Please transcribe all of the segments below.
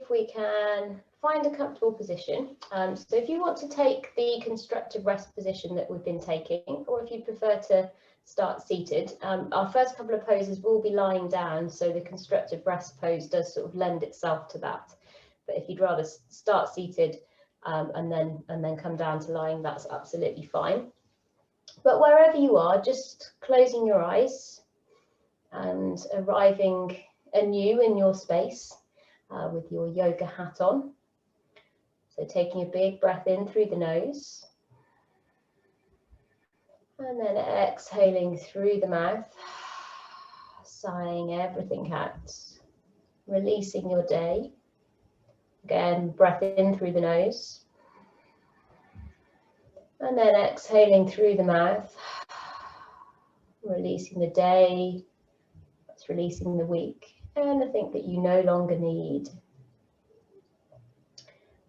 we can find a comfortable position. So if you want to take the constructive rest position that we've been taking, or if you prefer to start seated, our first couple of poses will be lying down, so the constructive rest pose does sort of lend itself to that. But if you'd rather start seated and then come down to lying, that's absolutely fine. But wherever you are, just closing your eyes and arriving anew in your space with your yoga hat on. So taking a big breath in through the nose and then exhaling through the mouth, sighing everything out, releasing your day. Again, breath in through the nose and then exhaling through the mouth, releasing the day, that's releasing the week, anything that you no longer need.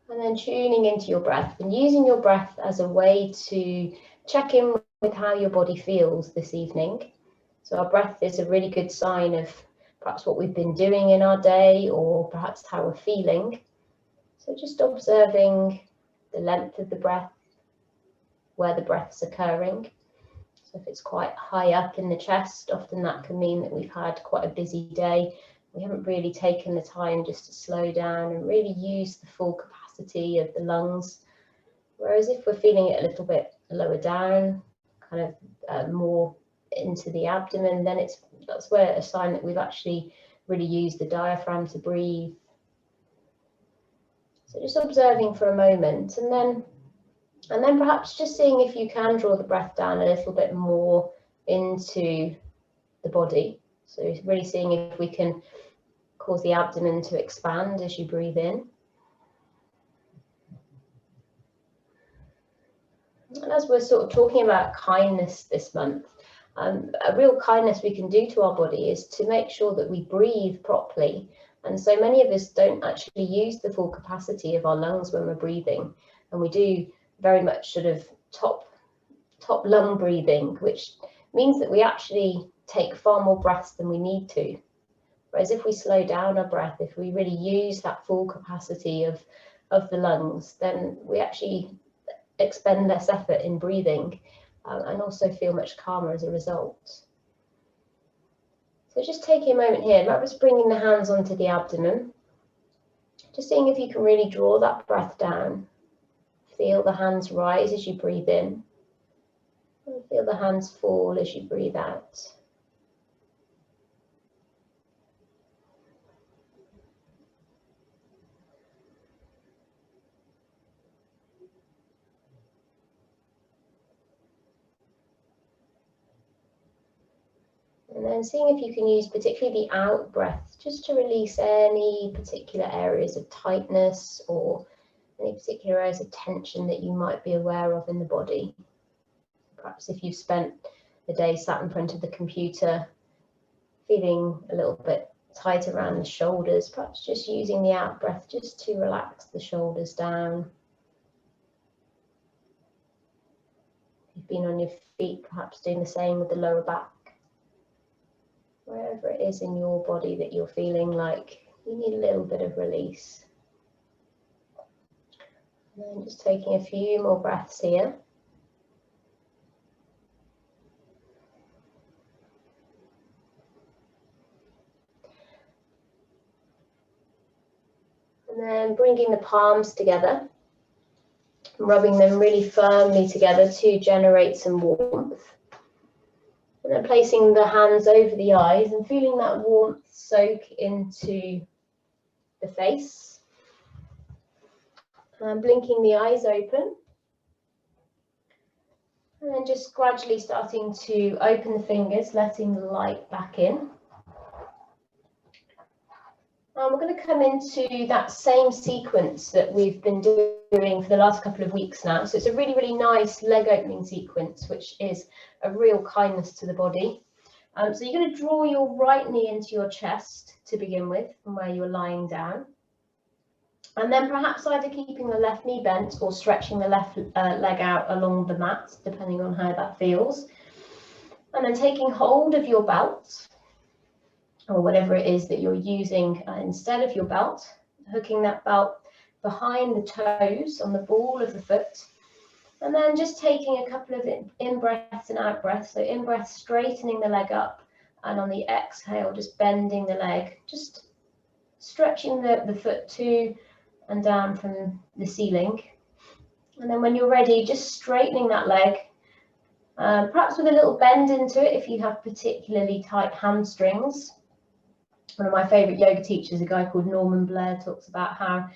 And then tuning into your breath and using your breath as a way to check in with how your body feels this evening. So our breath is a really good sign of perhaps what we've been doing in our day or perhaps how we're feeling. So just observing the length of the breath, where the breath's occurring. So if it's quite high up in the chest, often that can mean that we've had quite a busy day. We haven't really taken the time just to slow down and really use the full capacity of the lungs. Whereas if we're feeling it a little bit lower down, kind of more into the abdomen, then that's where a sign that we've actually really used the diaphragm to breathe. So just observing for a moment, and then perhaps just seeing if you can draw the breath down a little bit more into the body. So really seeing if we can cause the abdomen to expand as you breathe in. And as we're sort of talking about kindness this month, a real kindness we can do to our body is to make sure that we breathe properly. And so many of us don't actually use the full capacity of our lungs when we're breathing. And we do very much sort of top lung breathing, which means that we actually take far more breaths than we need to. Whereas if we slow down our breath, if we really use that full capacity of the lungs, then we actually expend less effort in breathing and also feel much calmer as a result. So just taking a moment here, perhaps bringing the hands onto the abdomen, just seeing if you can really draw that breath down. Feel the hands rise as you breathe in, and feel the hands fall as you breathe out. And then seeing if you can use particularly the out breath just to release any particular areas of tightness or any particular areas of tension that you might be aware of in the body. Perhaps if you've spent the day sat in front of the computer feeling a little bit tight around the shoulders, perhaps just using the out breath just to relax the shoulders down. If you've been on your feet, perhaps doing the same with the lower back. Wherever it is in your body that you're feeling like you need a little bit of release. And then just taking a few more breaths here. And then bringing the palms together, rubbing them really firmly together to generate some warmth. And then placing the hands over the eyes and feeling that warmth soak into the face. And blinking the eyes open. And then just gradually starting to open the fingers, letting the light back in. And we're going to come into that same sequence that we've been doing for the last couple of weeks now. So it's a really, really nice leg opening sequence, which is a real kindness to the body. So you're going to draw your right knee into your chest to begin with, from where you're lying down. And then perhaps either keeping the left knee bent or stretching the left leg out along the mat, depending on how that feels. And then taking hold of your belt, or whatever it is that you're using instead of your belt, hooking that belt behind the toes on the ball of the foot. And then just taking a couple of in-breaths and out-breaths. So in-breath, straightening the leg up, and on the exhale, just bending the leg, just stretching the foot to and down from the ceiling. And then when you're ready, just straightening that leg, perhaps with a little bend into it if you have particularly tight hamstrings. One of my favourite yoga teachers, a guy called Norman Blair, talks about how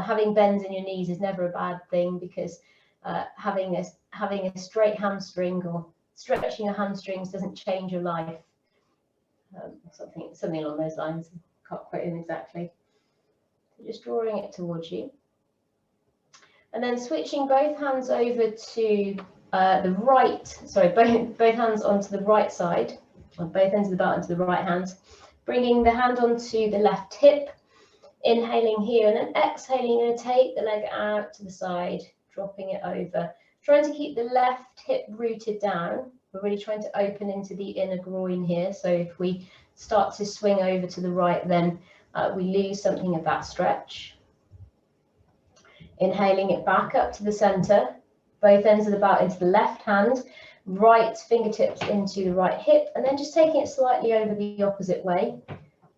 having bends in your knees is never a bad thing, because having a straight hamstring or stretching your hamstrings doesn't change your life. Something along those lines. Can't quote him exactly. So just drawing it towards you, and then switching both hands over to the right. Sorry, both hands onto the right side, or both ends of the belt into the right hand. Bringing the hand onto the left hip. Inhaling here, and then exhaling, you're going to take the leg out to the side, dropping it over. Trying to keep the left hip rooted down. We're really trying to open into the inner groin here. So if we start to swing over to the right, then we lose something of that stretch. Inhaling it back up to the center. Both ends of the belt into the left hand. Right fingertips into the right hip, and then just taking it slightly over the opposite way.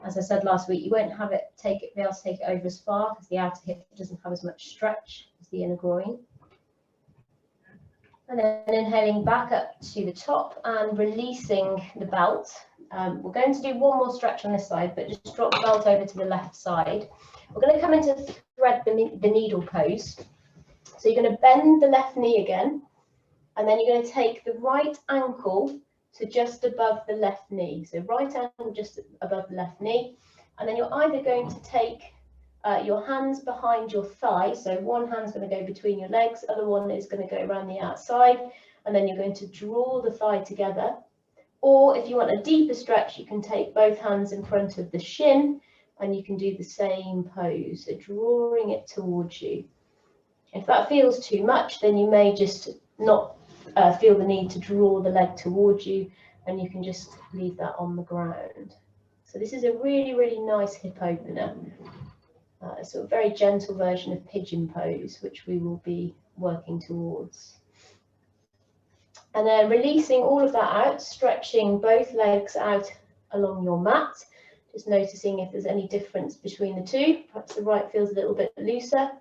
As I said last week, you won't be able to take it over as far because the outer hip doesn't have as much stretch as the inner groin. And then inhaling back up to the top and releasing the belt. We're going to do one more stretch on this side, but just drop the belt over to the left side. We're going to come into thread the needle pose. So you're going to bend the left knee again, and then you're going to take the right ankle to just above the left knee. So right ankle just above the left knee. And then you're either going to take your hands behind your thigh. So one hand's going to go between your legs, other one is going to go around the outside. And then you're going to draw the thigh together. Or if you want a deeper stretch, you can take both hands in front of the shin and you can do the same pose. So drawing it towards you. If that feels too much, then you may just not feel the need to draw the leg towards you, and you can just leave that on the ground. So this is a really, really nice hip opener. So a very gentle version of pigeon pose, which we will be working towards. And then releasing all of that out, stretching both legs out along your mat, just noticing if there's any difference between the two. Perhaps the right feels a little bit looser.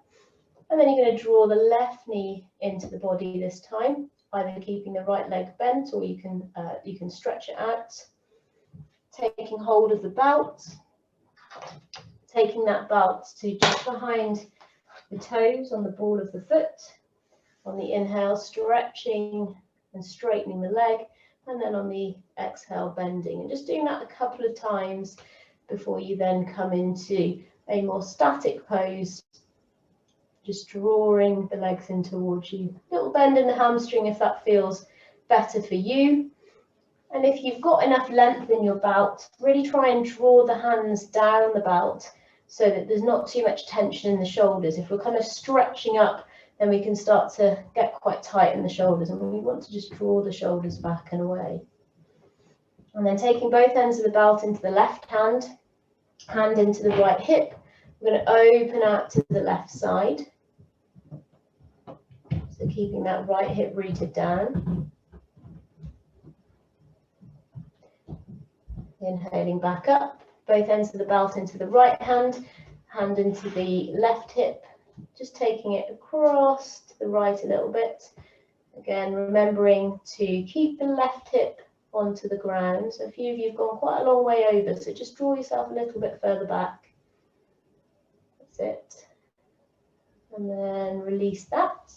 And then you're going to draw the left knee into the body this time, either keeping the right leg bent, or you can stretch it out. Taking hold of the belt, taking that belt to just behind the toes on the ball of the foot. On the inhale, stretching and straightening the leg, and then on the exhale, bending. And just doing that a couple of times before you then come into a more static pose. Just drawing the legs in towards you. Little bend in the hamstring if that feels better for you. And if you've got enough length in your belt, really try and draw the hands down the belt so that there's not too much tension in the shoulders. If we're kind of stretching up, then we can start to get quite tight in the shoulders, and we want to just draw the shoulders back and away. And then taking both ends of the belt into the left hand, hand into the right hip. We're going to open out to the left side. So keeping that right hip rooted down. Inhaling back up, both ends of the belt into the right hand, hand into the left hip, just taking it across to the right a little bit. Again, remembering to keep the left hip onto the ground. So a few of you have gone quite a long way over, so just draw yourself a little bit further back. That's it. And then release that.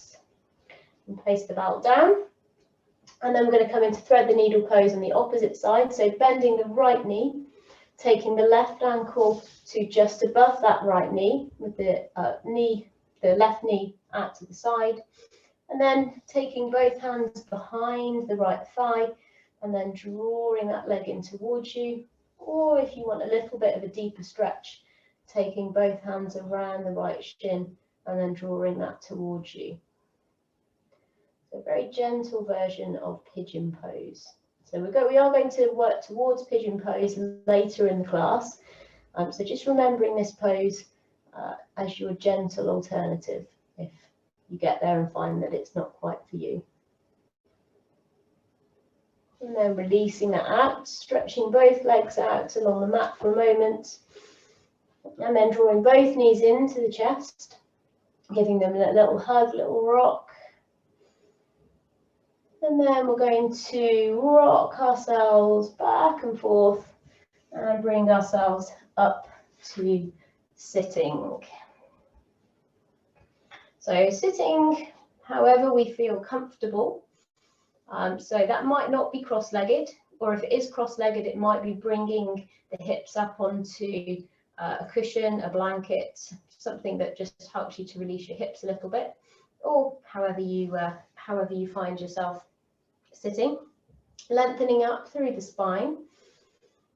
And place the belt down, and then we're going to come into thread the needle pose on the opposite side. So bending the right knee, taking the left ankle to just above that right knee with the left knee out to the side, and then taking both hands behind the right thigh and then drawing that leg in towards you. Or if you want a little bit of a deeper stretch, taking both hands around the right shin and then drawing that towards you. A very gentle version of pigeon pose. So we are going to work towards pigeon pose later in the class. So just remembering this pose as your gentle alternative if you get there and find that it's not quite for you. And then releasing that out, stretching both legs out along the mat for a moment. And then drawing both knees into the chest, giving them a little hug, little rock. And then we're going to rock ourselves back and forth and bring ourselves up to sitting. So sitting however we feel comfortable. So that might not be cross-legged, or if it is cross-legged, it might be bringing the hips up onto a cushion, a blanket, something that just helps you to release your hips a little bit, or however you find yourself sitting. Lengthening up through the spine,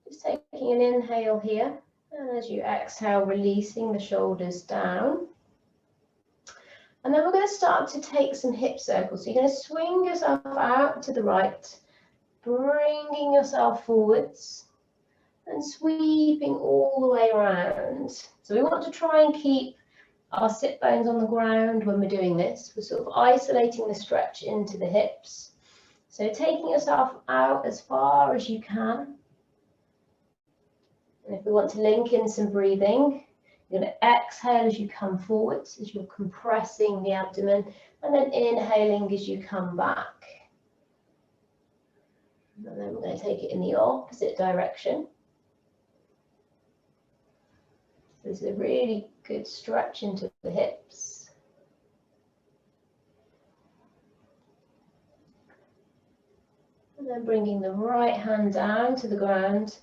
just taking an inhale here, and as you exhale, releasing the shoulders down. And then we're going to start to take some hip circles. So you're going to swing yourself out to the right, bringing yourself forwards and sweeping all the way around. So we want to try and keep our sit bones on the ground when we're doing this. We're sort of isolating the stretch into the hips. So taking yourself out as far as you can. And if we want to link in some breathing, you're going to exhale as you come forwards, as you're compressing the abdomen, and then inhaling as you come back. And then we're going to take it in the opposite direction. So this is a really good stretch into the hips. And then bringing the right hand down to the ground,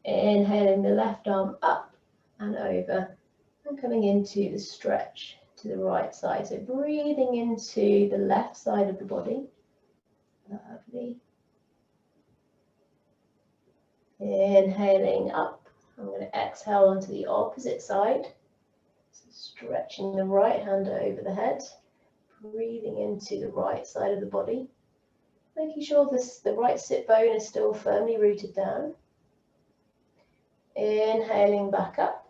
inhaling the left arm up and over, and coming into the stretch to the right side. So breathing into the left side of the body. Lovely. Inhaling up. I'm going to exhale onto the opposite side. So stretching the right hand over the head. Breathing into the right side of the body. Making sure the right sit bone is still firmly rooted down. Inhaling back up.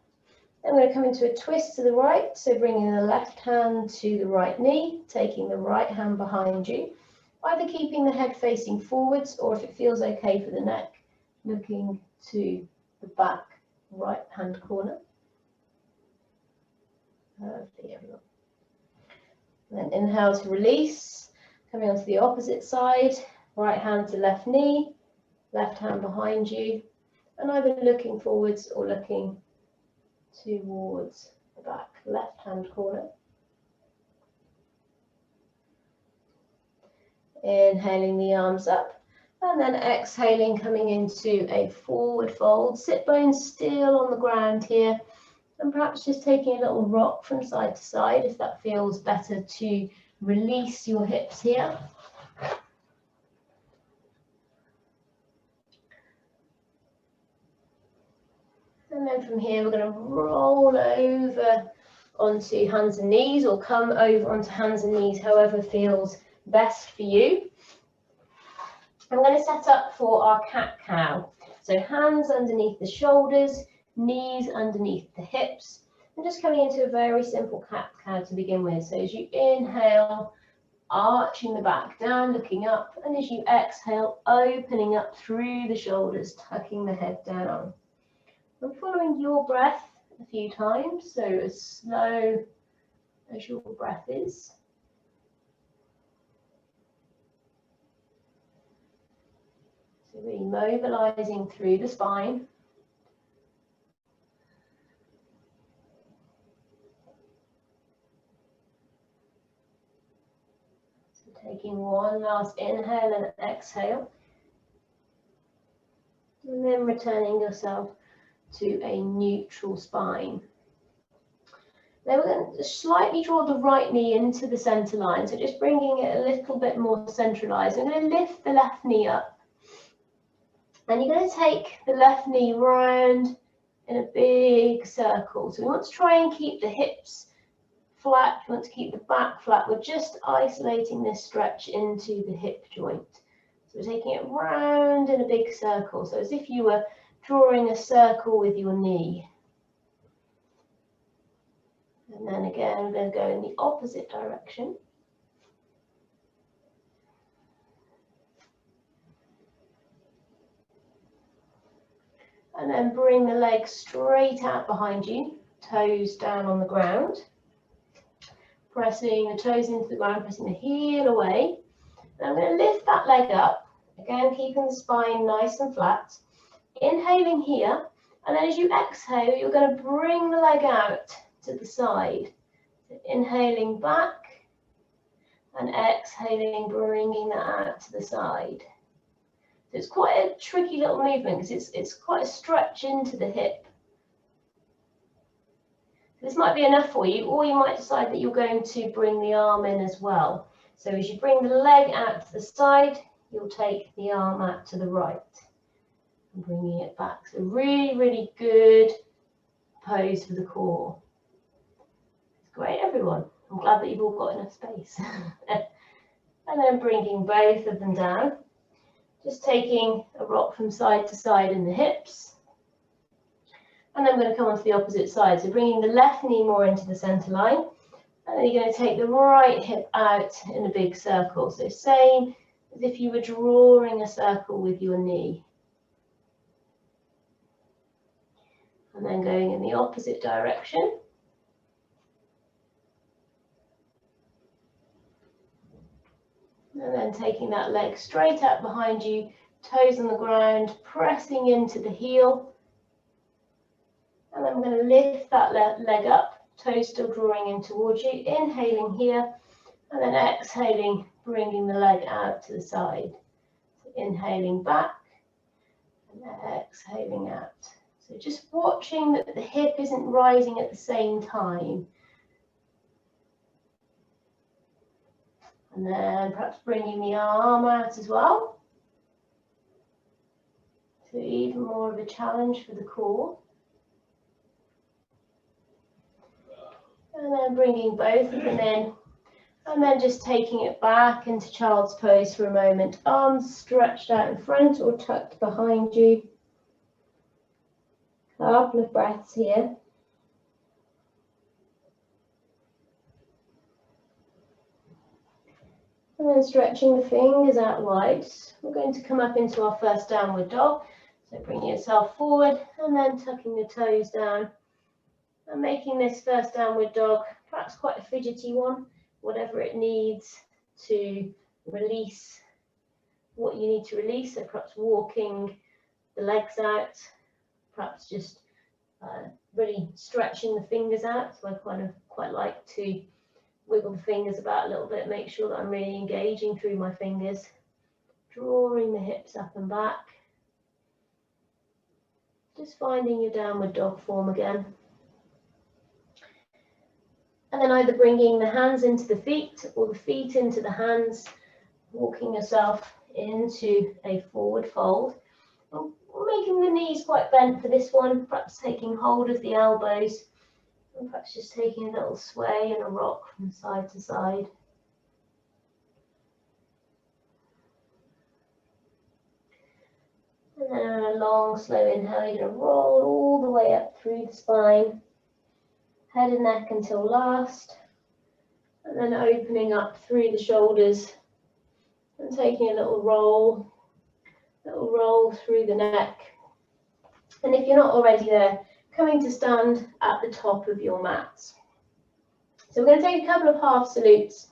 Then we're going to come into a twist to the right, so bringing the left hand to the right knee, taking the right hand behind you, either keeping the head facing forwards, or if it feels okay for the neck, looking to the back right hand corner. Lovely, everyone. Then inhale to release, coming onto the opposite side, right hand to left knee, left hand behind you, and either looking forwards or looking towards the back left hand corner. Inhaling the arms up, and then exhaling, coming into a forward fold. Sit bones still on the ground here, and perhaps just taking a little rock from side to side if that feels better to release your hips here. And then from here, we're going to roll over onto hands and knees, or come over onto hands and knees, however feels best for you. I'm going to set up for our cat-cow. So hands underneath the shoulders, knees underneath the hips, and just coming into a very simple cat-cow to begin with. So as you inhale, arching the back down, looking up, and as you exhale, opening up through the shoulders, tucking the head down. I'm following your breath a few times, so as slow as your breath is. So really mobilizing through the spine. So taking one last inhale and exhale. And then returning yourself to a neutral spine. Now we're going to slightly draw the right knee into the center line, so just bringing it a little bit more centralized. I'm going to lift the left knee up, and you're going to take the left knee round in a big circle. So we want to try and keep the hips flat, we want to keep the back flat. We're just isolating this stretch into the hip joint. So we're taking it round in a big circle, so as if you were drawing a circle with your knee. And then again, I'm going to go in the opposite direction. And then bring the legs straight out behind you, toes down on the ground. Pressing the toes into the ground, pressing the heel away. And I'm going to lift that leg up, again keeping the spine nice and flat. Inhaling here, and then as you exhale, you're going to bring the leg out to the side. So inhaling back, and exhaling, bringing that out to the side. So it's quite a tricky little movement because it's quite a stretch into the hip. This might be enough for you, or you might decide that you're going to bring the arm in as well. So as you bring the leg out to the side, you'll take the arm out to the right and bringing it back. So really, really good pose for the core. It's great, everyone. I'm glad that you've all got enough space. And then bringing both of them down. Just taking a rock from side to side in the hips. And then I'm going to come onto the opposite side. So bringing the left knee more into the center line. And then you're going to take the right hip out in a big circle. So same as if you were drawing a circle with your knee. And then going in the opposite direction. And then taking that leg straight out behind you, toes on the ground, pressing into the heel. And I'm going to lift that leg up, toes still drawing in towards you, inhaling here, and then exhaling, bringing the leg out to the side. So inhaling back, and then exhaling out. So just watching that the hip isn't rising at the same time. And then perhaps bringing the arm out as well. So even more of a challenge for the core. And then bringing both of them in. And then just taking it back into child's pose for a moment. Arms stretched out in front or tucked behind you. A couple of breaths here. And then stretching the fingers out wide. We're going to come up into our first downward dog. So bringing yourself forward and then tucking the toes down. And making this first downward dog perhaps quite a fidgety one, whatever it needs to release what you need to release. So perhaps walking the legs out, perhaps just really stretching the fingers out. So I quite like to wiggle the fingers about a little bit, make sure that I'm really engaging through my fingers, drawing the hips up and back. Just finding your downward dog form again. And then either bringing the hands into the feet or the feet into the hands, walking yourself into a forward fold. And making the knees quite bent for this one, perhaps taking hold of the elbows. And perhaps just taking a little sway and a rock from side to side. And then on a long, slow inhale, you're going to roll all the way up through the spine, head and neck until last. And then opening up through the shoulders and taking a little roll through the neck. And if you're not already there, coming to stand at the top of your mats. So we're going to take a couple of half salutes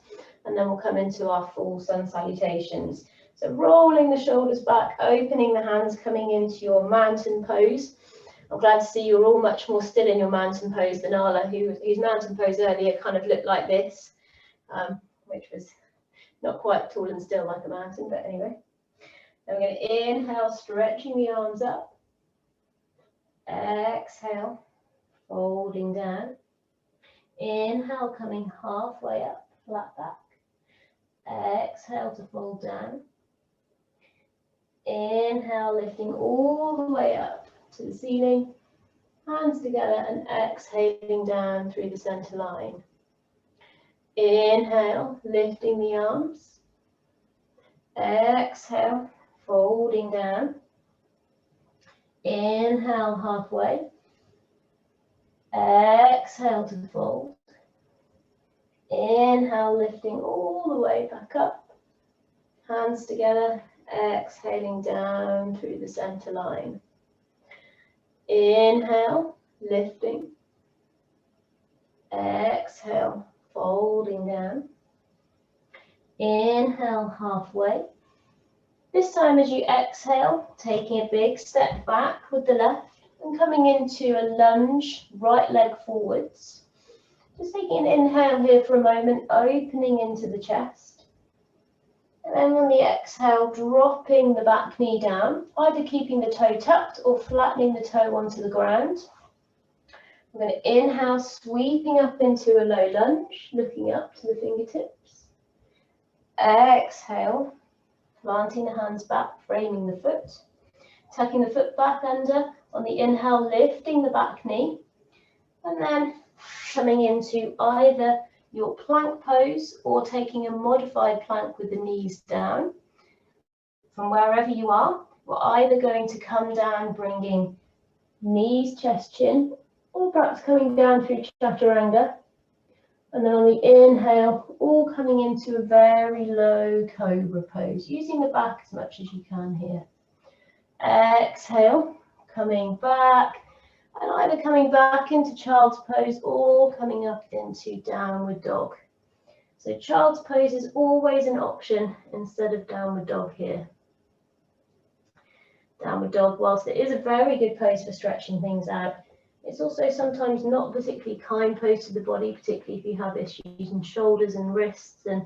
and then we'll come into our full sun salutations. So rolling the shoulders back, opening the hands, coming into your mountain pose. I'm glad to see you're all much more still in your mountain pose than Ala, whose mountain pose earlier kind of looked like this, which was not quite tall and still like a mountain, but anyway. Then we're going to inhale, stretching the arms up. Exhale, folding down. Inhale, coming halfway up, flat back. Exhale to fold down. Inhale, lifting all the way up to the ceiling. Hands together and exhaling down through the center line. Inhale, lifting the arms. Exhale, folding down. Inhale halfway. Exhale to fold. Inhale, lifting all the way back up. Hands together, exhaling down through the center line. Inhale, lifting. Exhale, folding down. Inhale, halfway. This time as you exhale, taking a big step back with the left and coming into a lunge, right leg forwards. Just taking an inhale here for a moment, opening into the chest. And then on the exhale, dropping the back knee down, either keeping the toe tucked or flattening the toe onto the ground. We're going to inhale, sweeping up into a low lunge, looking up to the fingertips. Exhale, planting the hands back, framing the foot. Tucking the foot back under. On the inhale, lifting the back knee. And then coming into either your plank pose or taking a modified plank with the knees down. From wherever you are, we're either going to come down, bringing knees, chest, chin, or perhaps coming down through chaturanga. And then on the inhale, all coming into a very low cobra pose, using the back as much as you can here. Exhale, coming back, and either coming back into child's pose or coming up into downward dog. So child's pose is always an option instead of downward dog here. Downward dog, whilst it is a very good pose for stretching things out, it's also sometimes not particularly kind pose to the body, particularly if you have issues in shoulders and wrists. And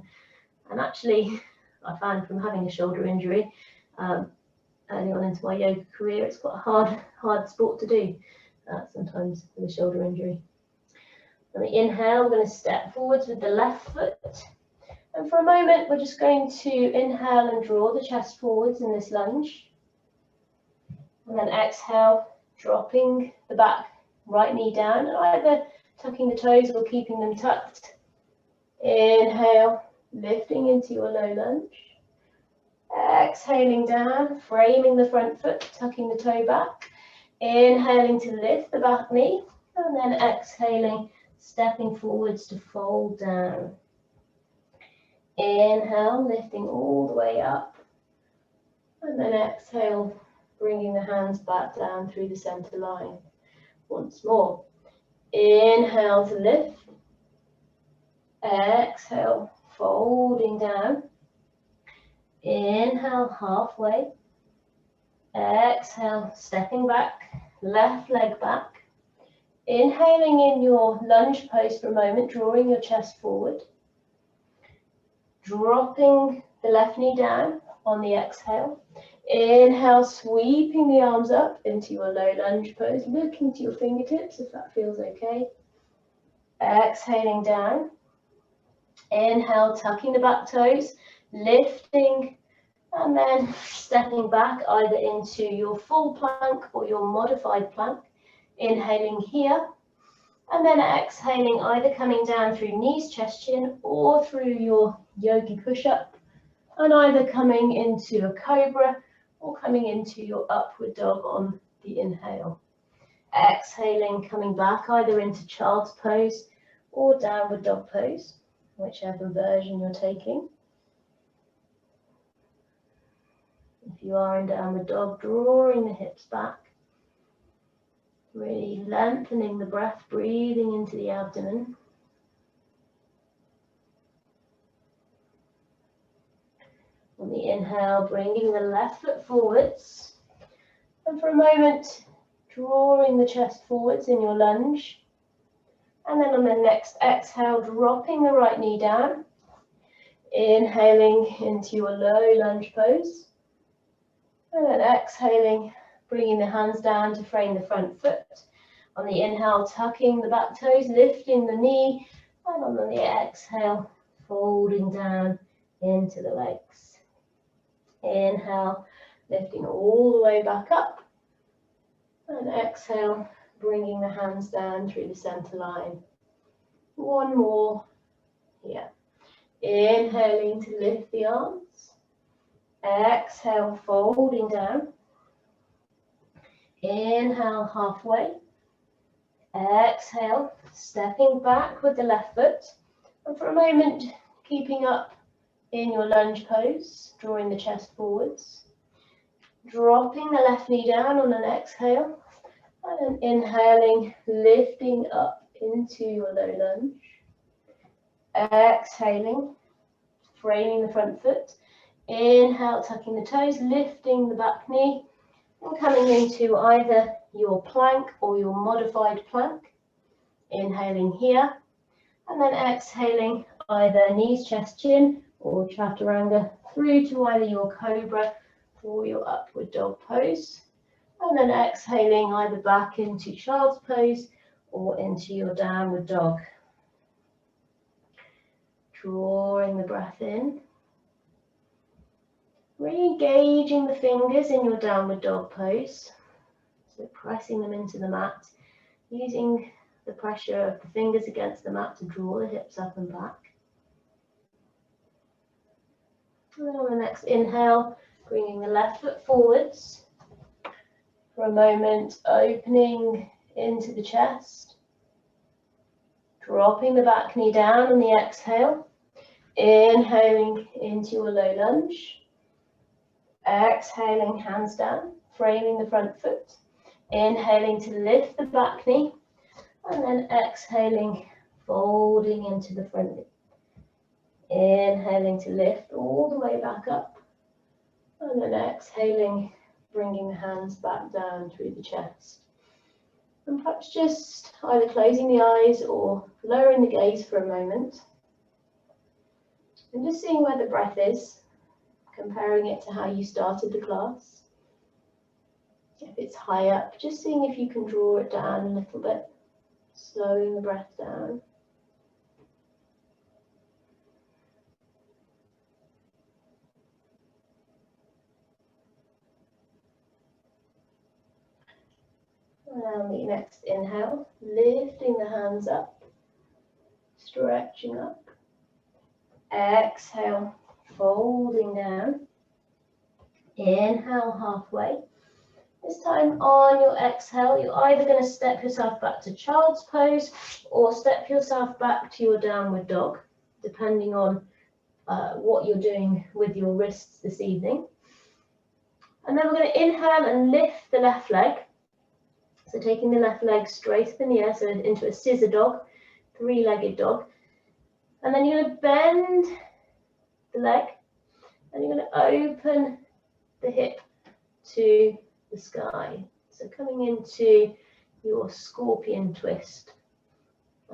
actually, I found from having a shoulder injury early on into my yoga career, it's quite a hard sport to do, sometimes with a shoulder injury. On the inhale, we're going to step forwards with the left foot. And for a moment, we're just going to inhale and draw the chest forwards in this lunge. And then exhale, dropping the back right knee down, and either tucking the toes or keeping them tucked. Inhale, lifting into your low lunge. Exhaling down, framing the front foot, tucking the toe back. Inhaling to lift the back knee, and then exhaling, stepping forwards to fold down. Inhale, lifting all the way up. And then exhale, bringing the hands back down through the center line. Once more. Inhale to lift. Exhale, folding down. Inhale, halfway. Exhale, stepping back, left leg back. Inhaling in your lunge pose for a moment, drawing your chest forward. Dropping the left knee down on the exhale. Inhale, sweeping the arms up into your low lunge pose, looking to your fingertips if that feels okay. Exhaling down. Inhale, tucking the back toes, lifting, and then stepping back either into your full plank or your modified plank. Inhaling here, and then exhaling, either coming down through knees, chest, chin, or through your yogi push-up, and either coming into a cobra or coming into your upward dog on the inhale. Exhaling, coming back either into child's pose or downward dog pose, whichever version you're taking. If you are in downward dog, drawing the hips back, really lengthening the breath, breathing into the abdomen. On the inhale, bringing the left foot forwards. And for a moment, drawing the chest forwards in your lunge. And then on the next exhale, dropping the right knee down. Inhaling into your low lunge pose. And then exhaling, bringing the hands down to frame the front foot. On the inhale, tucking the back toes, lifting the knee. And on the exhale, folding down into the legs. Inhale, lifting all the way back up. And exhale, bringing the hands down through the center line. One more here. Inhaling to lift the arms. Exhale, folding down. Inhale, halfway. Exhale, stepping back with the left foot. And for a moment, keeping up in your lunge pose, drawing the chest forwards, dropping the left knee down on an exhale, and then inhaling, lifting up into your low lunge. Exhaling, framing the front foot. Inhale, tucking the toes, lifting the back knee, and coming into either your plank or your modified plank. Inhaling here, and then exhaling either knees, chest, chin, or chaturanga through to either your cobra or your upward dog pose. And then exhaling either back into child's pose or into your downward dog. Drawing the breath in. Re-engaging the fingers in your downward dog pose. So pressing them into the mat, using the pressure of the fingers against the mat to draw the hips up and back. And then on the next inhale, bringing the left foot forwards. For a moment, opening into the chest. Dropping the back knee down on the exhale. Inhaling into your low lunge. Exhaling, hands down, framing the front foot. Inhaling to lift the back knee. And then exhaling, folding into the front knee. Inhaling to lift all the way back up. And then exhaling, bringing the hands back down through the chest. And perhaps just either closing the eyes or lowering the gaze for a moment. And just seeing where the breath is, comparing it to how you started the class. If it's high up, just seeing if you can draw it down a little bit, slowing the breath down. And on the next inhale, lifting the hands up, stretching up. Exhale, folding down. Inhale halfway. This time on your exhale, you're either going to step yourself back to child's pose or step yourself back to your downward dog, depending on what you're doing with your wrists this evening. And then we're going to inhale and lift the left leg. So taking the left leg straight up in the air, so into a scissor dog, three-legged dog. And then you're going to bend the leg, and you're going to open the hip to the sky. So coming into your scorpion twist.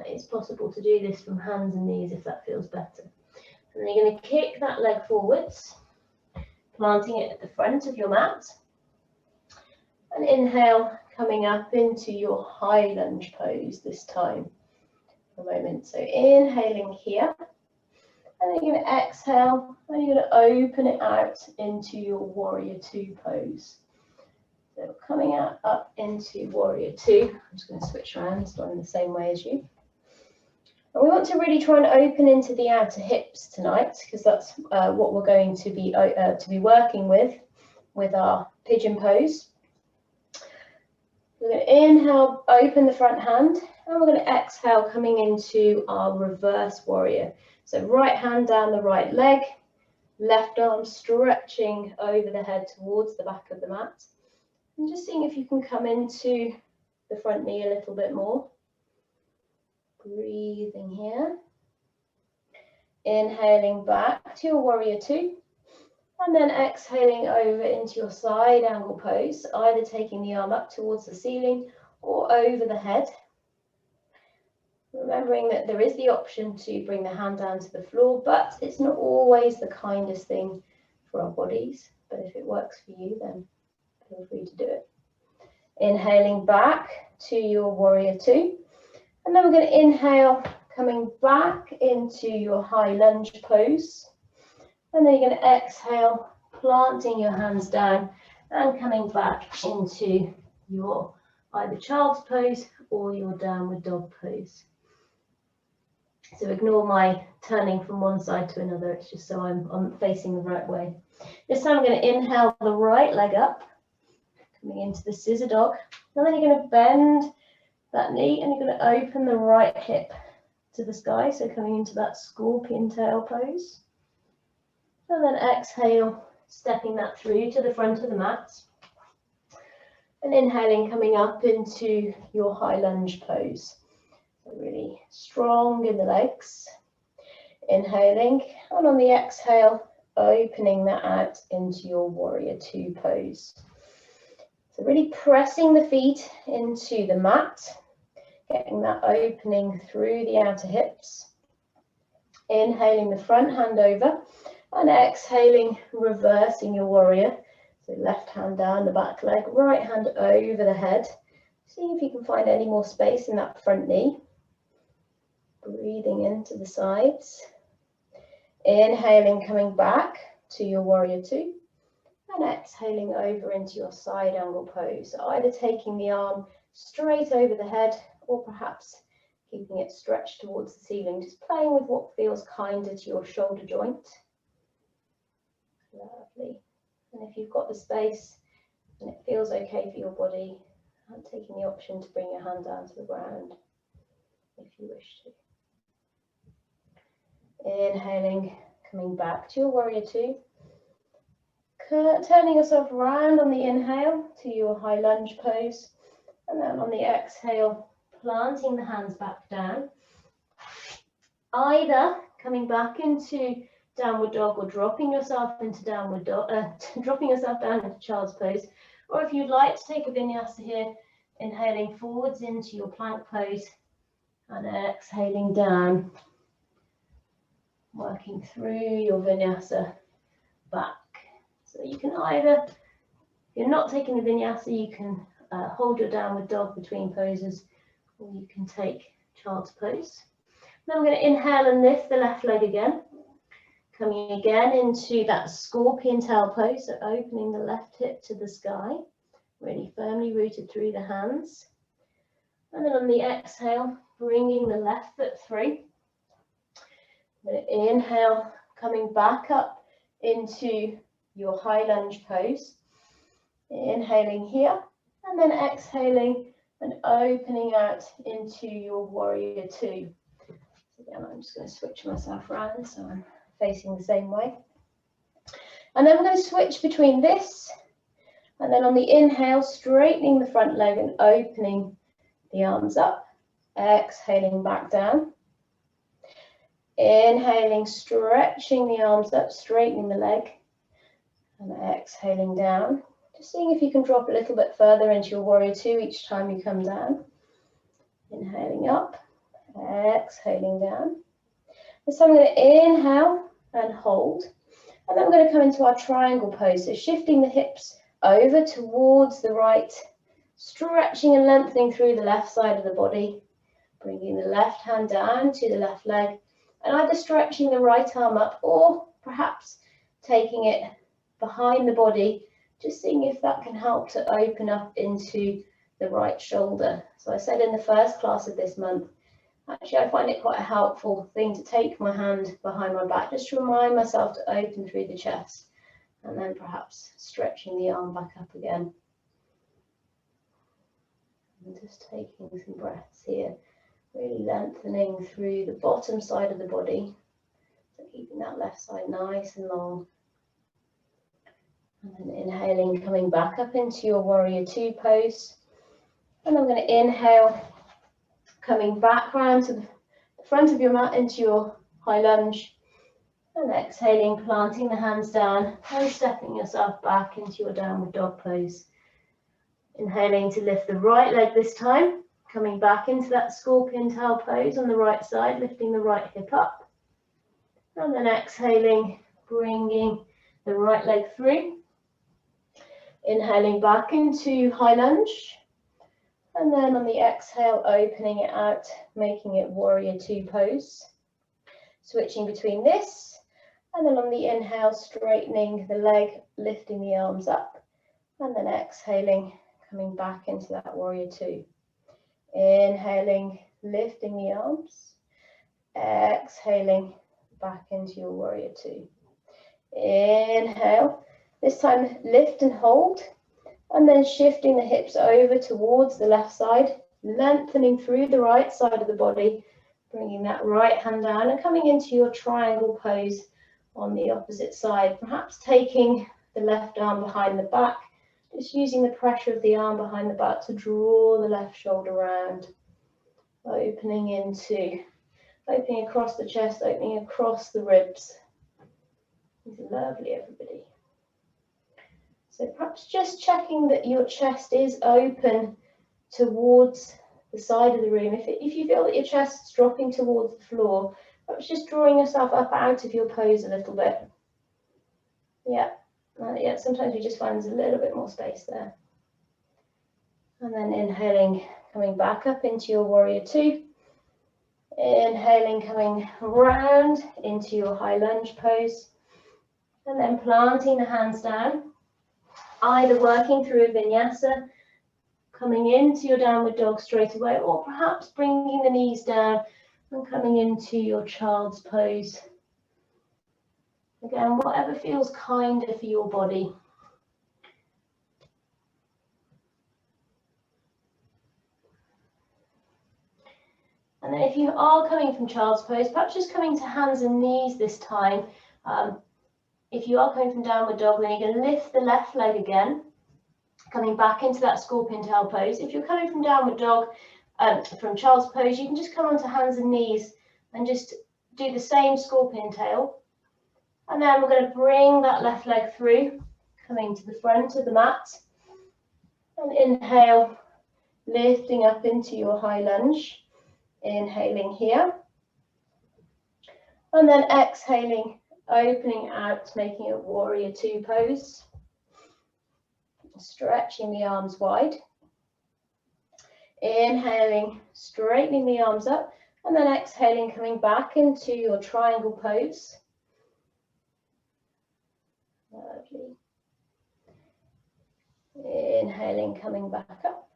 It is possible to do this from hands and knees if that feels better. And then you're going to kick that leg forwards, planting it at the front of your mat. And inhale, coming up into your high lunge pose this time. For a moment. So inhaling here. And then you're going to exhale, and you're going to open it out into your warrior two pose. So coming out up into warrior two. I'm just going to switch around, starting the same way as you. And we want to really try and open into the outer hips tonight, because that's what we're going to be working with our pigeon pose. We're going to inhale, open the front hand, and we're going to exhale, coming into our reverse warrior. So right hand down the right leg, left arm stretching over the head towards the back of the mat. And just seeing if you can come into the front knee a little bit more. Breathing here. Inhaling back to your warrior two. And then exhaling over into your side angle pose, either taking the arm up towards the ceiling or over the head. Remembering that there is the option to bring the hand down to the floor, but it's not always the kindest thing for our bodies. But if it works for you, then feel free to do it. Inhaling back to your warrior two. And then we're going to inhale, coming back into your high lunge pose. And then you're going to exhale, planting your hands down and coming back into your either child's pose or your downward dog pose. So ignore my turning from one side to another, it's just so I'm facing the right way. This time I'm going to inhale the right leg up, coming into the scissor dog. And then you're going to bend that knee and you're going to open the right hip to the sky, so coming into that scorpion tail pose. And then exhale, stepping that through to the front of the mat. And inhaling, coming up into your high lunge pose. So really strong in the legs. Inhaling, and on the exhale, opening that out into your warrior two pose. So really pressing the feet into the mat, getting that opening through the outer hips. Inhaling the front hand over, and exhaling, reversing your warrior. So left hand down the back leg, right hand over the head. See if you can find any more space in that front knee. Breathing into the sides. Inhaling, coming back to your warrior two. And exhaling over into your side angle pose. So either taking the arm straight over the head, or perhaps keeping it stretched towards the ceiling, just playing with what feels kinder to your shoulder joint. Lovely. And if you've got the space and it feels okay for your body, I'm taking the option to bring your hand down to the ground if you wish to. Inhaling, coming back to your warrior two. Turning yourself around on the inhale to your high lunge pose. And then on the exhale, planting the hands back down. Either coming back into downward dog, or dropping yourself into downward dog, dropping yourself down into child's pose, or if you'd like to take a vinyasa here, inhaling forwards into your plank pose and exhaling down, working through your vinyasa back. So you can either, if you're not taking the vinyasa, you can hold your downward dog between poses, or you can take child's pose. Then we're going to inhale and lift the left leg again. Coming again into that scorpion tail pose, so opening the left hip to the sky, really firmly rooted through the hands. And then on the exhale, bringing the left foot through. Inhale, coming back up into your high lunge pose. Inhaling here, and then exhaling and opening out into your warrior two. So again, I'm just going to switch myself around so I'm facing the same way. And then we're going to switch between this, and then on the inhale, straightening the front leg and opening the arms up. Exhaling back down. Inhaling, stretching the arms up, straightening the leg, and exhaling down. Just seeing if you can drop a little bit further into your warrior two each time you come down. Inhaling up, exhaling down. This time we're going to inhale and hold, and then we're going to come into our triangle pose. So shifting the hips over towards the right, stretching and lengthening through the left side of the body, bringing the left hand down to the left leg, and either stretching the right arm up, or perhaps taking it behind the body, just seeing if that can help to open up into the right shoulder. So I said in the first class of this month, actually I find it quite a helpful thing to take my hand behind my back, just to remind myself to open through the chest, and then perhaps stretching the arm back up again. And just taking some breaths here, really lengthening through the bottom side of the body, so keeping that left side nice and long. And then inhaling, coming back up into your warrior two pose. And I'm going to inhale, coming back round to the front of your mat into your high lunge. And exhaling, planting the hands down and stepping yourself back into your downward dog pose. Inhaling to lift the right leg this time, coming back into that scorpion tail pose on the right side, lifting the right hip up. And then exhaling, bringing the right leg through. Inhaling back into high lunge. And then on the exhale, opening it out, making it warrior two pose. Switching between this, and then on the inhale, straightening the leg, lifting the arms up. And then exhaling, coming back into that warrior two. Inhaling, lifting the arms. Exhaling, back into your warrior two. Inhale, this time lift and hold, and then shifting the hips over towards the left side, lengthening through the right side of the body, Bringing that right hand down and coming into your triangle pose on the opposite side, perhaps taking the left arm behind the back, just using the pressure of the arm behind the back to draw the left shoulder round, opening across the chest, opening across the ribs. It's lovely, everybody. So perhaps just checking that your chest is open towards the side of the room. If you feel that your chest's dropping towards the floor, perhaps just drawing yourself up out of your pose a little bit. Yeah, sometimes we just find there's a little bit more space there. And then inhaling, coming back up into your warrior two. Inhaling, coming round into your high lunge pose. And then planting the hands down, either working through a vinyasa, coming into your downward dog straight away, or perhaps bringing the knees down and coming into your child's pose. Again, whatever feels kinder for your body. And then if you are coming from child's pose, perhaps just coming to hands and knees this time. If you are coming from downward dog, then you're going to lift the left leg again, coming back into that scorpion tail pose. If you're coming from downward dog, from child's pose, you can just come onto hands and knees and just do the same scorpion tail. And then we're going to bring that left leg through, coming to the front of the mat. And inhale, lifting up into your high lunge. Inhaling here. And then exhaling, opening out, making a warrior two pose. Stretching the arms wide. Inhaling, straightening the arms up, and then exhaling, coming back into your triangle pose. Lovely. Inhaling, coming back up.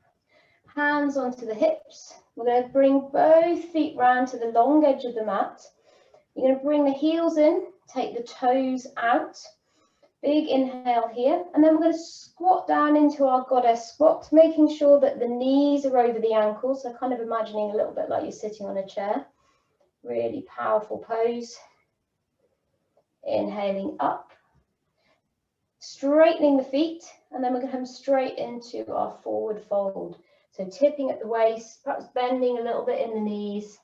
Hands onto the hips. We're going to bring both feet round to the long edge of the mat. You're going to bring the heels in, take the toes out. Big inhale here, and then we're going to squat down into our goddess squat, making sure that the knees are over the ankles, so kind of imagining a little bit like you're sitting on a chair. Really powerful pose. Inhaling up, straightening the feet, and then we're going to come straight into our forward fold. So tipping at the waist, perhaps bending a little bit in the knees,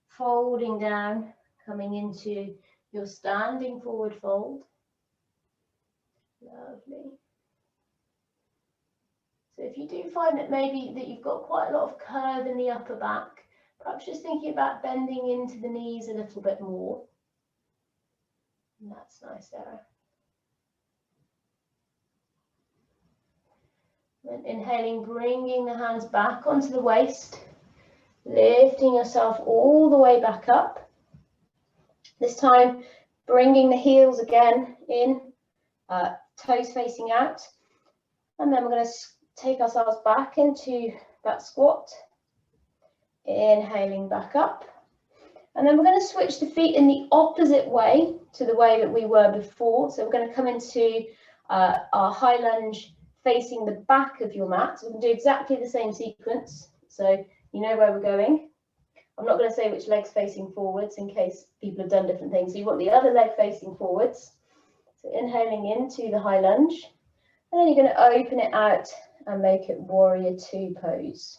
folding down, coming into your standing forward fold. Lovely. So if you do find that maybe that you've got quite a lot of curve in the upper back, perhaps just thinking about bending into the knees a little bit more. And that's nice, Sarah. And inhaling, bringing the hands back onto the waist, lifting yourself all the way back up. This time, bringing the heels again in, toes facing out. And then we're going to take ourselves back into that squat. Inhaling back up. And then we're going to switch the feet in the opposite way to the way that we were before. So we're going to come into our high lunge facing the back of your mat. So we can do exactly the same sequence. So you know where we're going. I'm not going to say which leg's facing forwards in case people have done different things. So you want the other leg facing forwards. So inhaling into the high lunge. And then you're going to open it out and make it warrior two pose.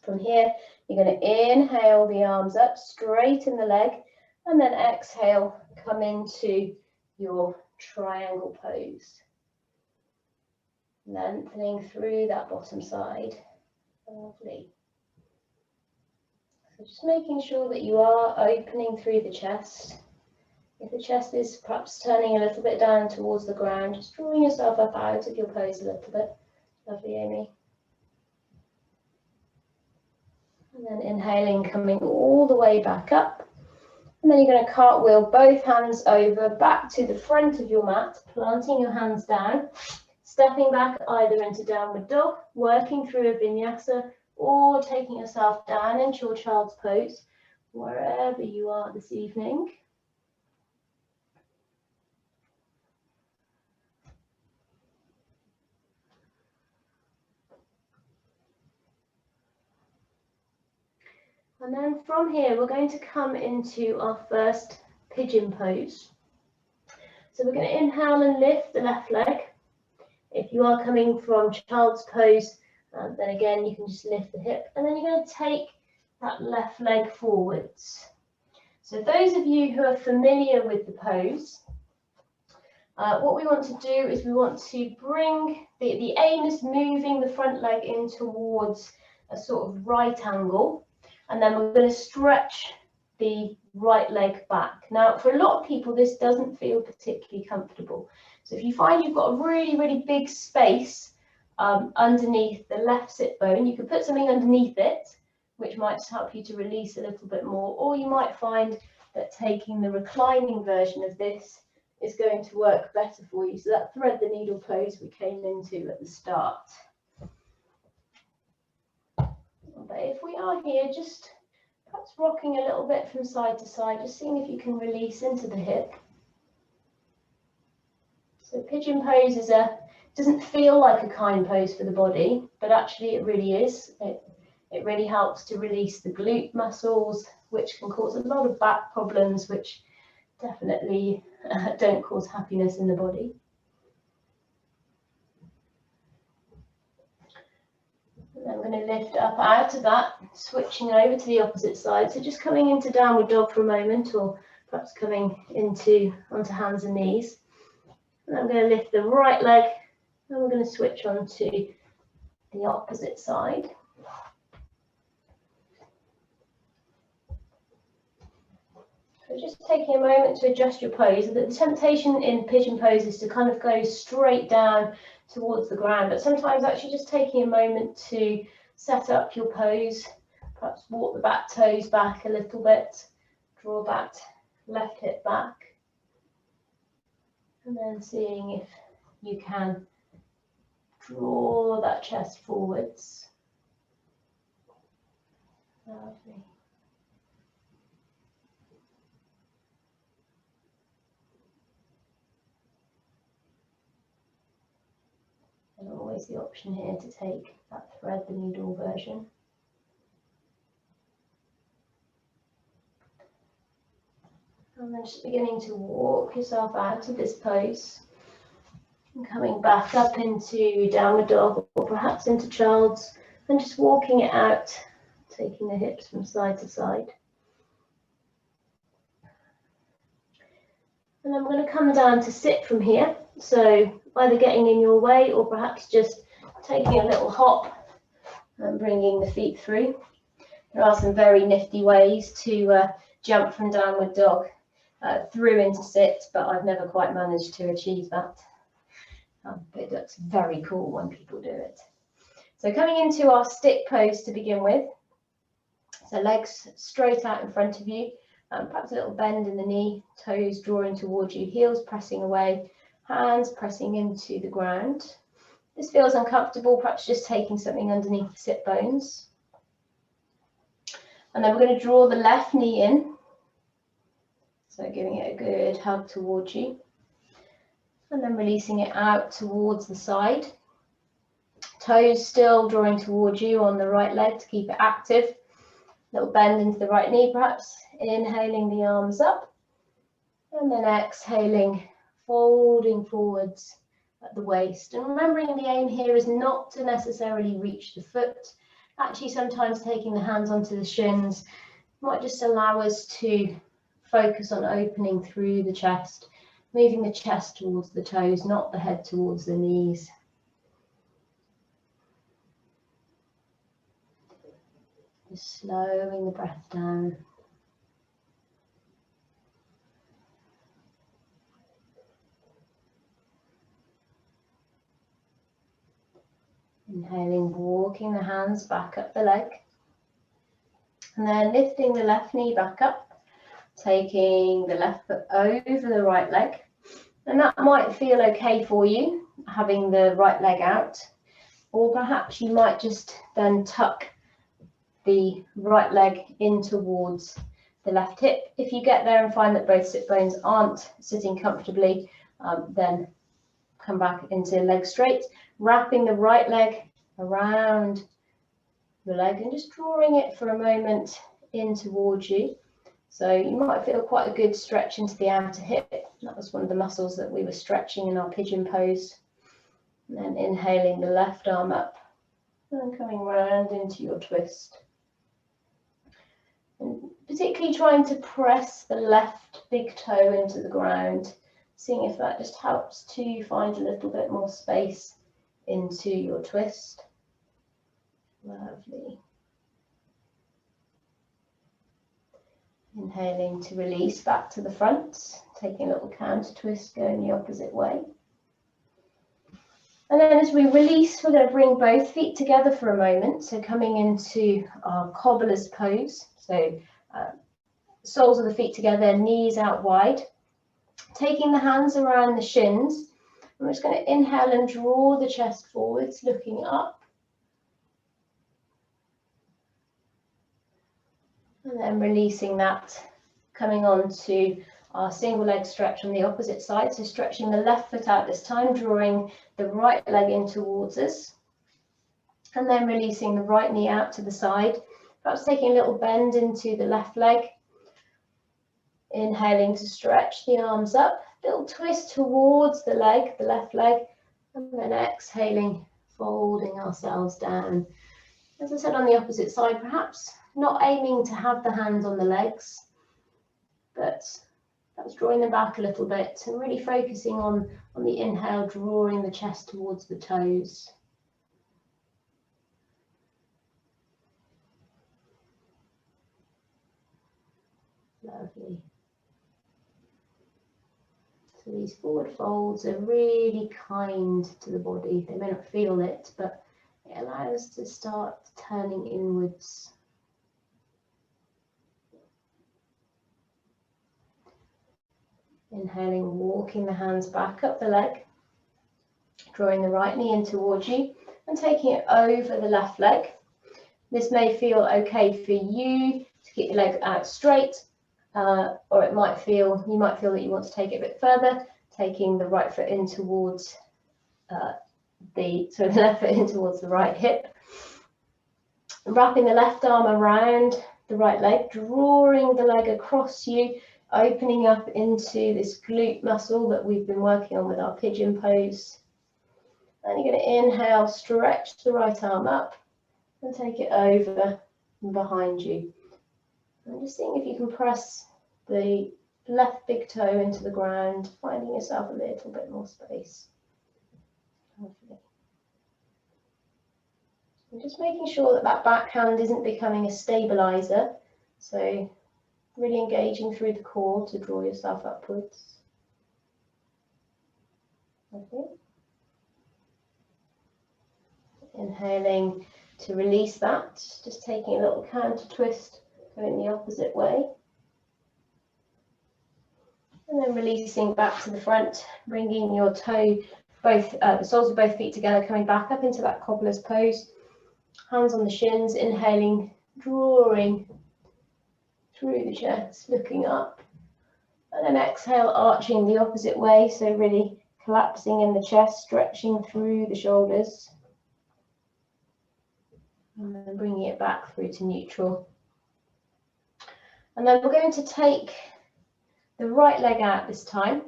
From here, you're going to inhale the arms up, straighten the leg, and then exhale, come into your triangle pose. Lengthening through that bottom side. Lovely. So just making sure that you are opening through the chest. If the chest is perhaps turning a little bit down towards the ground, just drawing yourself up out of your pose a little bit. Lovely, Amy. And then inhaling, coming all the way back up. And then you're going to cartwheel both hands over, back to the front of your mat, planting your hands down, stepping back either into downward dog, working through a vinyasa, or taking yourself down into your child's pose, wherever you are this evening. And then from here, we're going to come into our first pigeon pose. So we're going to inhale and lift the left leg. If you are coming from child's pose, then again, you can just lift the hip. And then you're going to take that left leg forwards. So those of you who are familiar with the pose, what we want to do is we want to bring, the aim is moving the front leg in towards a sort of right angle. And then we're going to stretch the right leg back. Now, for a lot of people, this doesn't feel particularly comfortable. So if you find you've got a really, really big space underneath the left sit bone, you can put something underneath it, which might help you to release a little bit more. Or you might find that taking the reclining version of this is going to work better for you. So that thread the needle pose we came into at the start. But if we are here, just perhaps rocking a little bit from side to side, just seeing if you can release into the hip. So pigeon pose is doesn't feel like a kind pose for the body, but actually it really is. It really helps to release the glute muscles, which can cause a lot of back problems, which definitely don't cause happiness in the body. And I'm going to lift up out of that, switching over to the opposite side. So just coming into downward dog for a moment, or perhaps coming onto hands and knees. And I'm going to lift the right leg, and we're going to switch on to the opposite side. So just taking a moment to adjust your pose. The temptation in pigeon pose is to kind of go straight down towards the ground, but sometimes actually just taking a moment to set up your pose, perhaps walk the back toes back a little bit, draw that left hip back, and then seeing if you can draw that chest forwards. Lovely. And always the option here to take that thread the needle version. And then just beginning to walk yourself out of this pose and coming back up into downward dog, or perhaps into child's, and just walking it out, taking the hips from side to side. And I'm going to come down to sit from here. So either getting in your way or perhaps just taking a little hop and bringing the feet through. There are some very nifty ways to jump from downward dog through into sit, but I've never quite managed to achieve that. But it looks very cool when people do it. So coming into our stick pose to begin with. So legs straight out in front of you, perhaps a little bend in the knee, toes drawing towards you, heels pressing away, hands pressing into the ground. This feels uncomfortable, perhaps just taking something underneath the sit bones. And then we're going to draw the left knee in. So giving it a good hug towards you. And then releasing it out towards the side. Toes still drawing towards you on the right leg to keep it active. Little bend into the right knee perhaps. Inhaling the arms up. And then exhaling, folding forwards at the waist. And remembering the aim here is not to necessarily reach the foot. Actually, sometimes taking the hands onto the shins might just allow us to focus on opening through the chest, moving the chest towards the toes, not the head towards the knees. Just slowing the breath down. Inhaling, walking the hands back up the leg. And then lifting the left knee back up, taking the left foot over the right leg. And that might feel okay for you, having the right leg out. Or perhaps you might just then tuck the right leg in towards the left hip. If you get there and find that both sit bones aren't sitting comfortably, then come back into leg straight, wrapping the right leg around the leg and just drawing it for a moment in towards you. So you might feel quite a good stretch into the outer hip. That was one of the muscles that we were stretching in our pigeon pose. And then inhaling the left arm up and coming round into your twist. And particularly trying to press the left big toe into the ground, seeing if that just helps to find a little bit more space into your twist. Lovely. Inhaling to release back to the front, taking a little counter twist, going the opposite way. And then as we release, we're going to bring both feet together for a moment. So coming into our cobbler's pose. So soles of the feet together, knees out wide. Taking the hands around the shins. I'm just going to inhale and draw the chest forwards, looking up. And then releasing that, coming on to our single leg stretch on the opposite side. So stretching the left foot out this time, drawing the right leg in towards us. And then releasing the right knee out to the side. Perhaps taking a little bend into the left leg. Inhaling to stretch the arms up. Little twist towards the leg, the left leg. And then exhaling, folding ourselves down. As I said, on the opposite side, perhaps not aiming to have the hands on the legs, but that's drawing them back a little bit and really focusing on the inhale, drawing the chest towards the toes. Lovely. So these forward folds are really kind to the body. They may not feel it, but it allows us to start turning inwards. Inhaling, walking the hands back up the leg, drawing the right knee in towards you and taking it over the left leg. This may feel okay for you to keep your leg out straight, or you might feel that you want to take it a bit further, taking the right foot in towards the left foot in towards the right hip. Wrapping the left arm around the right leg, drawing the leg across you, opening up into this glute muscle that we've been working on with our pigeon pose. And you're going to inhale, stretch the right arm up and take it over and behind you. And just seeing if you can press the left big toe into the ground, finding yourself a little bit more space. Lovely. And just making sure that that backhand isn't becoming a stabilizer. So really engaging through the core to draw yourself upwards. Okay. Inhaling to release that, just taking a little counter twist, going the opposite way. And then releasing back to the front, bringing your toe, the soles of both feet together, coming back up into that cobbler's pose. Hands on the shins, inhaling, drawing through the chest, looking up, and then exhale, arching the opposite way, so really collapsing in the chest, stretching through the shoulders, and then bringing it back through to neutral. And then we're going to take the right leg out this time,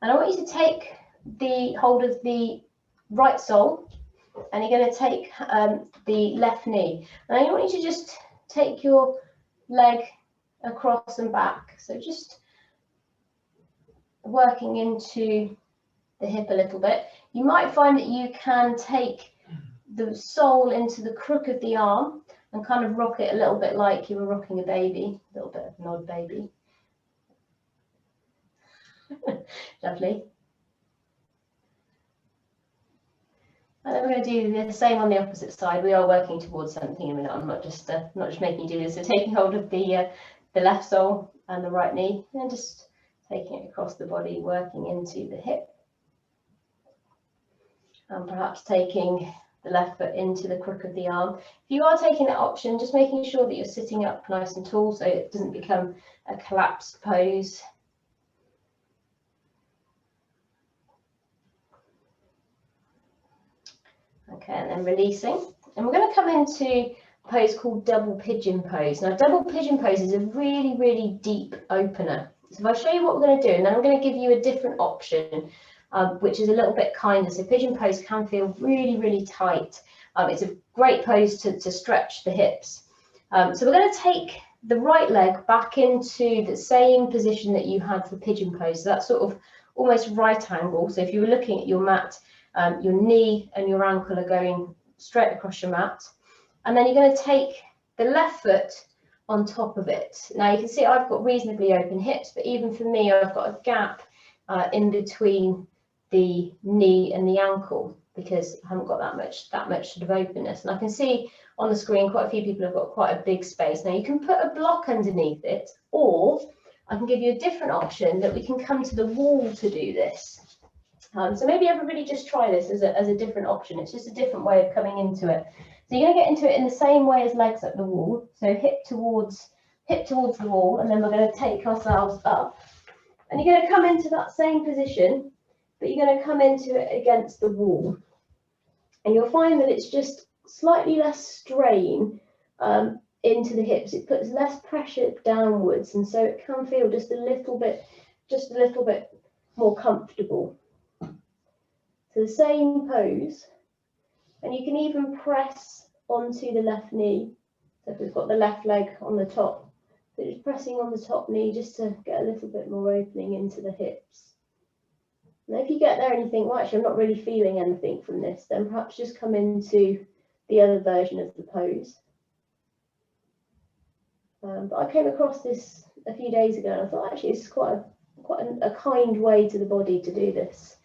and I want you to take the hold of the right sole, and you're going to take the left knee, and I want you to just take your leg across and back, so just working into the hip a little bit. You might find that you can take the sole into the crook of the arm and kind of rock it a little bit like you were rocking a baby, a little bit of an odd baby. Lovely. And then we're going to do the same on the opposite side. We are working towards something. I mean, I'm not just making you do this. So taking hold of the left sole and the right knee, and just taking it across the body, working into the hip, and perhaps taking the left foot into the crook of the arm. If you are taking that option, just making sure that you're sitting up nice and tall so it doesn't become a collapsed pose. Okay, and then releasing. And we're going to come into pose called double pigeon pose. Now, double pigeon pose is a really, really deep opener. So if I show you what we're going to do, and then I'm going to give you a different option, which is a little bit kinder. So pigeon pose can feel really, really tight. It's a great pose to stretch the hips. So we're going to take the right leg back into the same position that you had for pigeon pose. So that's sort of almost right angle. So if you were looking at your mat, your knee and your ankle are going straight across your mat. And then you're going to take the left foot on top of it. Now you can see I've got reasonably open hips, but even for me, I've got a gap in between the knee and the ankle because I haven't got that much sort of openness. And I can see on the screen quite a few people have got quite a big space. Now you can put a block underneath it, or I can give you a different option that we can come to the wall to do this. So maybe everybody just try this as a different option. It's just a different way of coming into it. So you're going to get into it in the same way as legs up the wall. So hip towards the wall, and then we're going to take ourselves up. And you're going to come into that same position, but you're going to come into it against the wall. And you'll find that it's just slightly less strain into the hips. It puts less pressure downwards, and so it can feel just a little bit more comfortable. So the same pose, and you can even press onto the left knee. So if we've got the left leg on the top, so just pressing on the top knee just to get a little bit more opening into the hips. Now if you get there and you think, well, actually I'm not really feeling anything from this, then perhaps just come into the other version of the pose. But I came across this a few days ago and I thought actually it's quite a kind way to the body to do this.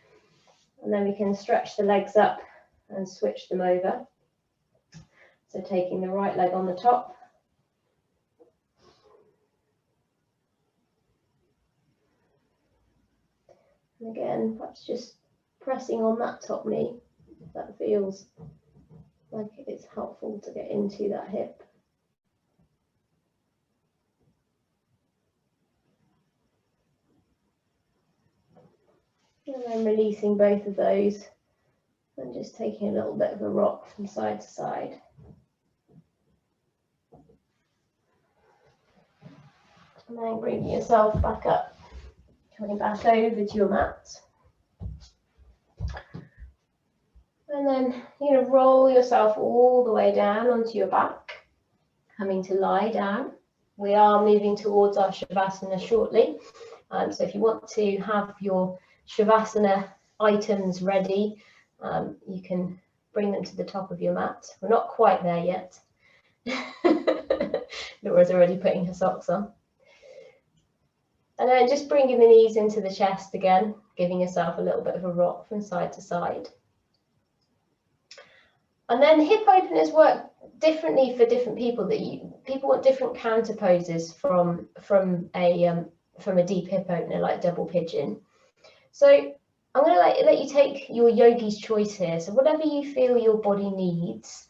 And then we can stretch the legs up and switch them over. So taking the right leg on the top. And again, perhaps just pressing on that top knee, if that feels like it's helpful to get into that hip. And then releasing both of those and just taking a little bit of a rock from side to side. And then bringing yourself back up, coming back over to your mat. And then you're going to roll yourself all the way down onto your back, coming to lie down. We are moving towards our Shavasana shortly. So if you want to have your Shavasana items ready, you can bring them to the top of your mat. We're not quite there yet. Laura's already putting her socks on. And then just bringing the knees into the chest again, giving yourself a little bit of a rock from side to side. And then hip openers work differently for different people. People want different counter poses from a deep hip opener like double pigeon. So I'm going to let you take your yogi's choice here. So whatever you feel your body needs.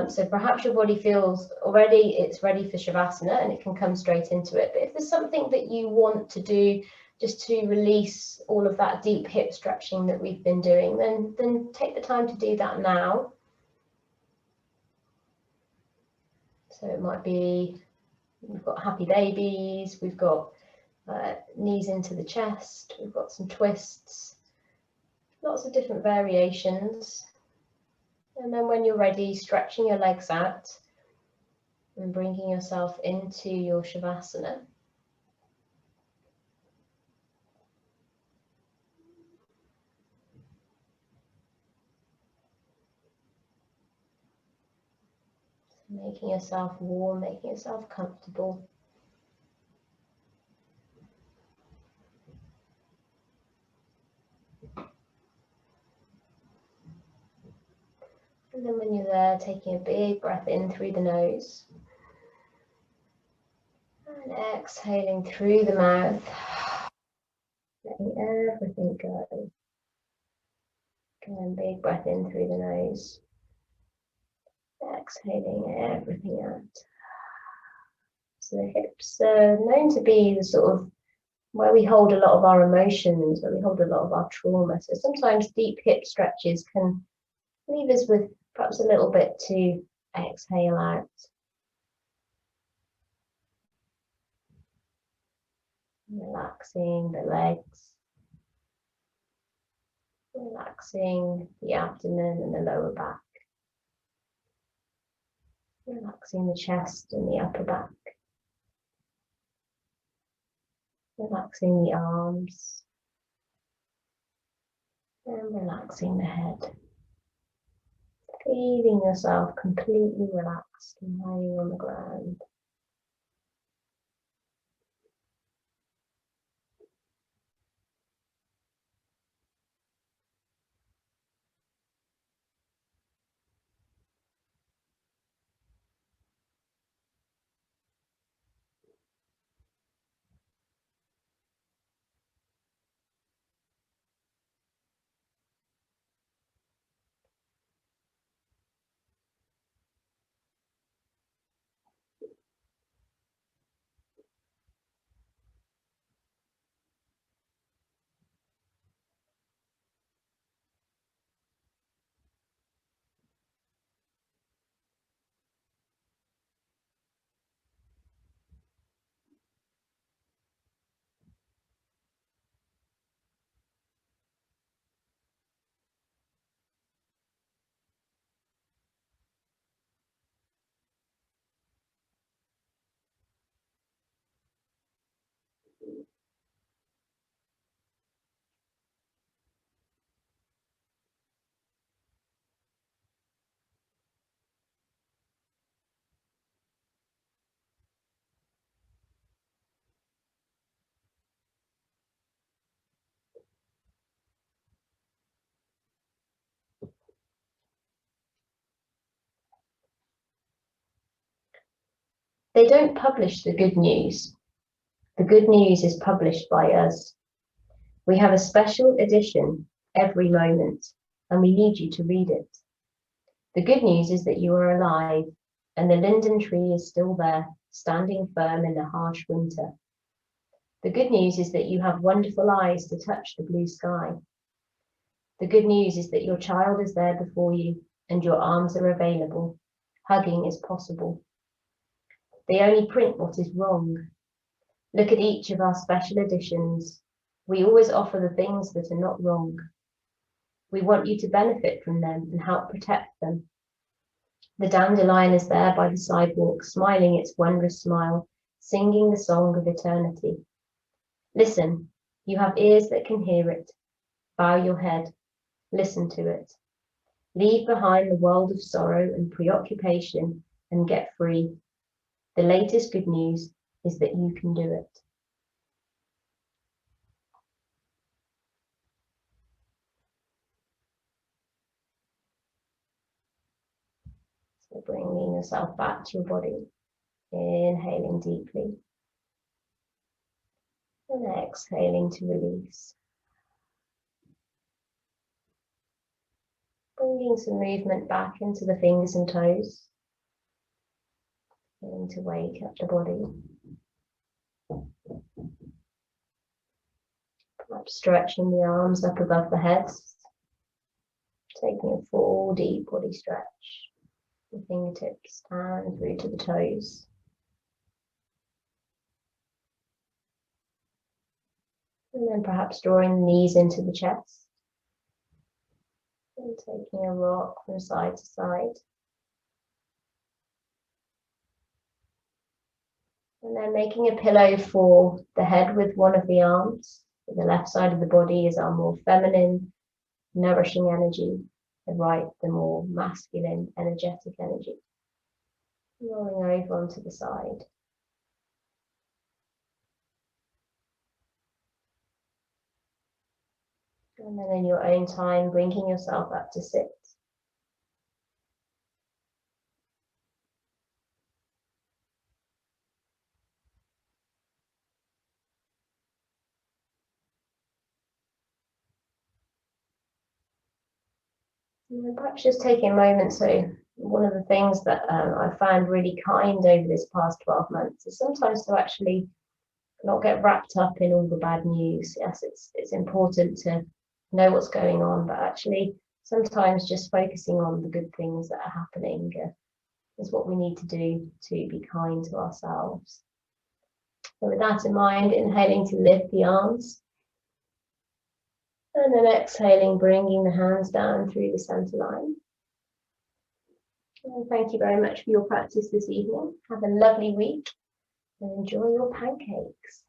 So perhaps your body feels already it's ready for Shavasana and it can come straight into it. But if there's something that you want to do just to release all of that deep hip stretching that we've been doing, then take the time to do that now. So it might be, we've got happy babies, we've got knees into the chest, we've got some twists, lots of different variations. And then when you're ready, stretching your legs out and bringing yourself into your Shavasana. Making yourself warm, making yourself comfortable. And then when you're there, taking a big breath in through the nose. And exhaling through the mouth. Letting everything go. Again, big breath in through the nose. Exhaling everything out. So the hips are known to be the sort of where we hold a lot of our emotions, where we hold a lot of our trauma. So sometimes deep hip stretches can leave us with perhaps a little bit to exhale out. Relaxing the legs, relaxing the abdomen and the lower back, relaxing the chest and the upper back, relaxing the arms, and relaxing the head. Feeling yourself completely relaxed and lying on the ground. They don't publish the good news. The good news is published by us. We have a special edition every moment, and we need you to read it. The good news is that you are alive, and the linden tree is still there, standing firm in the harsh winter. The good news is that you have wonderful eyes to touch the blue sky. The good news is that your child is there before you, and your arms are available. Hugging is possible. They only print what is wrong. Look at each of our special editions. We always offer the things that are not wrong. We want you to benefit from them and help protect them. The dandelion is there by the sidewalk, smiling its wondrous smile, singing the song of eternity. Listen, you have ears that can hear it. Bow your head, listen to it. Leave behind the world of sorrow and preoccupation and get free. The latest good news is that you can do it. So bringing yourself back to your body, inhaling deeply and exhaling to release. Bringing some movement back into the fingers and toes, beginning to wake up the body. Perhaps stretching the arms up above the head, taking a full deep body stretch. The fingertips and through to the toes. And then perhaps drawing the knees into the chest. And taking a rock from side to side. And then making a pillow for the head with one of the arms. The left side of the body is our more feminine, nourishing energy. The right, the more masculine, energetic energy. Rolling over onto the side. And then in your own time, bringing yourself up to sit. And perhaps just taking a moment. So one of the things that I found really kind over this past 12 months is sometimes to actually not get wrapped up in all the bad news. Yes, it's important to know what's going on, but actually sometimes just focusing on the good things that are happening is what we need to do to be kind to ourselves. So with that in mind, inhaling to lift the arms. And then exhaling, bringing the hands down through the center line. And thank you very much for your practice this evening. Have a lovely week and enjoy your pancakes.